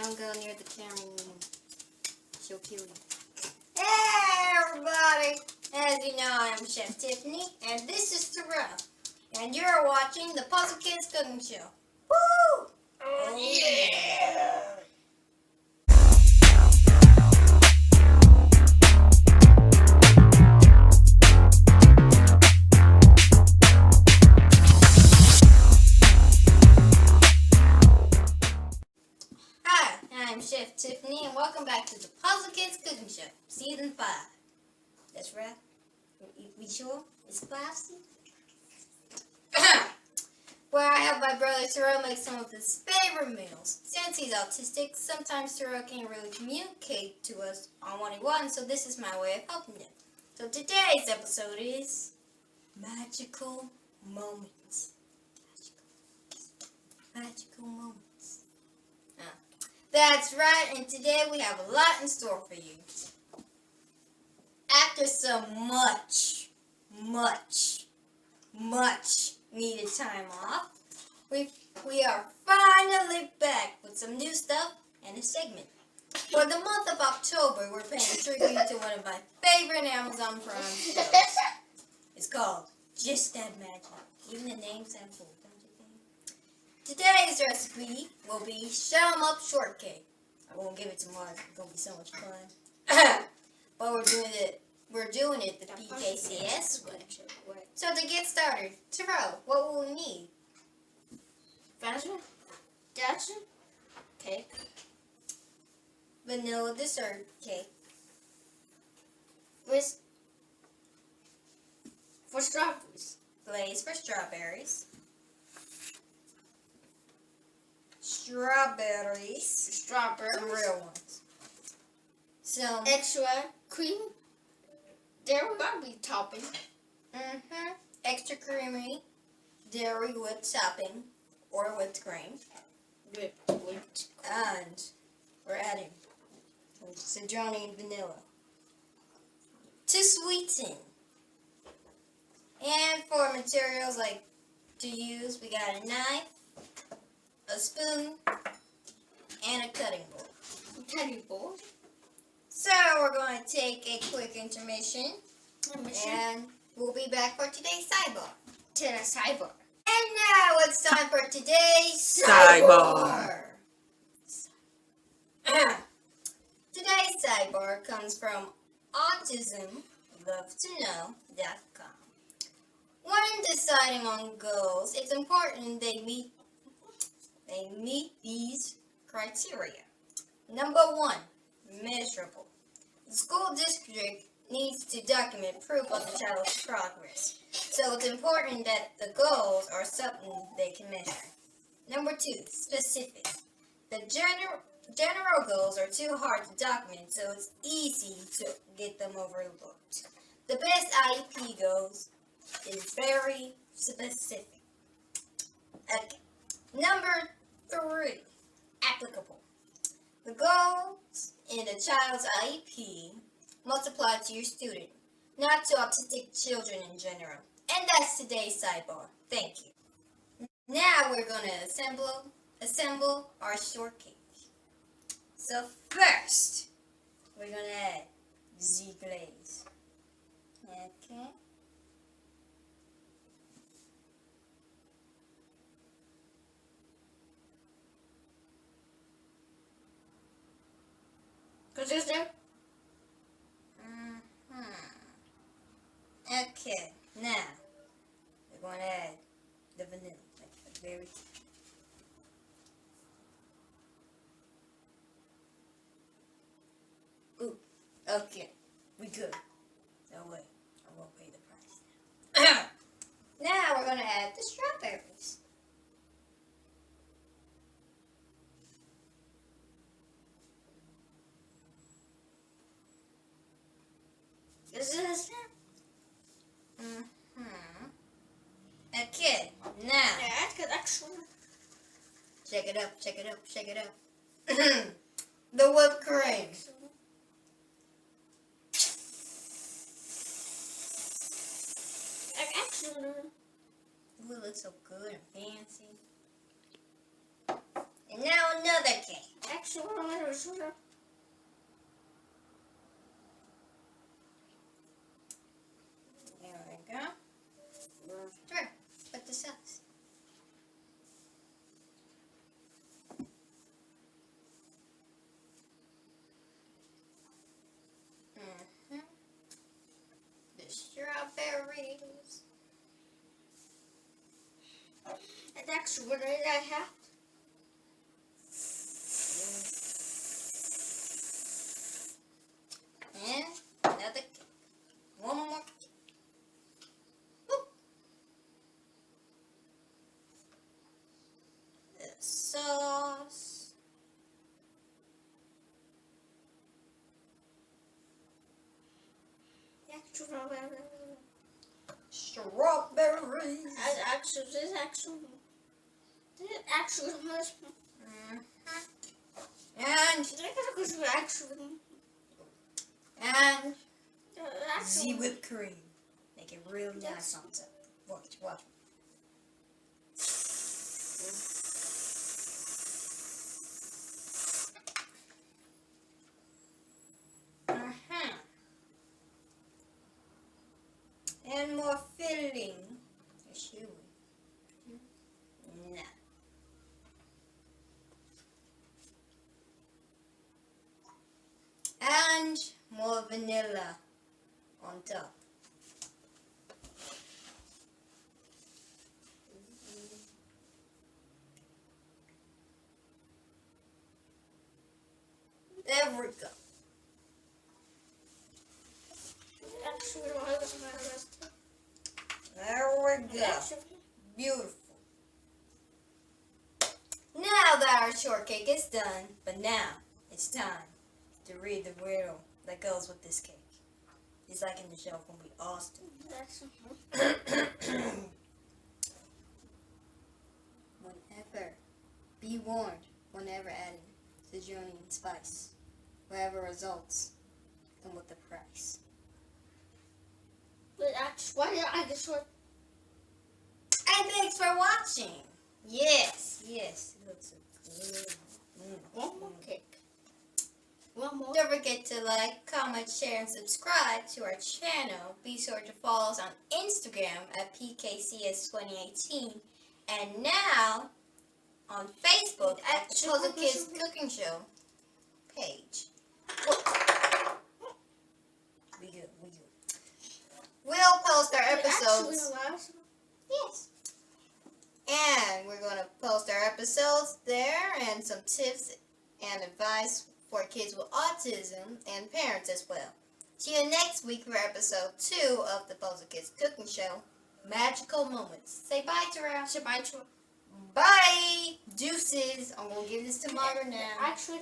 Don't go near the camera anymore. She'll kill you. Hey, everybody! As you know, I'm Chef Tiffanie, and this is Terrell. And you're watching the Puzzle Kidz Cooking Show. Woo! Oh, yeah! Hi, I'm Chef Tiffanie, and welcome back to the Puzzle Kidz Cooking Show, Season 5. That's right. We sure? It's 5 seasons? Where I have my brother Terrell make some of his favorite meals. Since he's autistic, sometimes Terrell can't really communicate to us on what he wants, so this is my way of helping him. So today's episode is Magical Moments. Magical Moments. That's right, and today we have a lot in store for you. After some much needed time off, we are finally back with some new stuff and a segment. For the month of October, we're paying tribute to one of my favorite Amazon Prime shows. It's called Just That Magic. Even the name sounds cool, don't you think? Today's recipe will be Em Up Shortcake. I won't give it to Mark. It's gonna be so much fun. But we're doing it the PKCS way. So to get started, Terrell, what will we need? Dasher, cake, Vanilla dessert cake, with for strawberries, glaze for strawberries, strawberries, some real ones, some extra cream. There will be topping. Extra creamy dairy whipped topping or whipped cream, and we're adding citron and vanilla to sweeten. And for materials like to use, we got a knife, a spoon, and a cutting board. So we're going to take a quick intermission. And we'll be back for today's sidebar. And now it's time for today's sidebar. Today's sidebar comes from autismlovetoknow.com. When deciding on goals, it's important they meet these criteria. Number 1, measurable. The school district needs to document proof of the child's progress, so it's important that the goals are something they can measure. Number 2, specific. The general goals are too hard to document, so it's easy to get them overlooked. The best IEP goals is very specific. Okay. Number 3, applicable. The goals in a child's IEP must apply to your student, not to autistic children in general. And that's today's sidebar. Thank you. Now we're going to assemble our shortcake. So first, we're going to add the glaze. Okay. Consistent. Okay, now we're going to add the vanilla. Like very. Ooh, okay, we good. No way, I won't pay the price now. Now we're going to add the strawberries. Okay, now check it up. The whipped cream. Ooh, it looks so good and fancy. And now another cake. Actually, I was sort of. There we go. Sure. Put the sauce. The strawberries. And actually, what did I have? And another cake. One more cake. Woo. The sauce. Strawberries. This actually husband. And the whipped cream. Make it real nice on top. Watch. And more filling. Chewy. No. And more vanilla on top. There we go. There we go. Beautiful. Now that our shortcake is done, but now it's time to read the riddle that goes with this cake. It's like in the show from Austin. Whenever, be warned, whenever adding Sejonian spice, whatever results come with the price. But actually, why did I get short? And thanks for watching. Yes. It looks so good. One more cake. One more. Don't forget to like, comment, share, and subscribe to our channel. Be sure to follow us on Instagram at PKCS 2018. And now on Facebook at the Puzzle Kids Cooking Show page. We good. We'll post our episodes. Yes. And we're going to post our episodes there and some tips and advice for kids with autism and parents as well. See you next week for episode 2 of the Puzzle Kids Cooking Show, Magical Moments. Say bye, Terrell. Say bye to Bye. Deuces. I'm going to give this to Margaret now. Actually,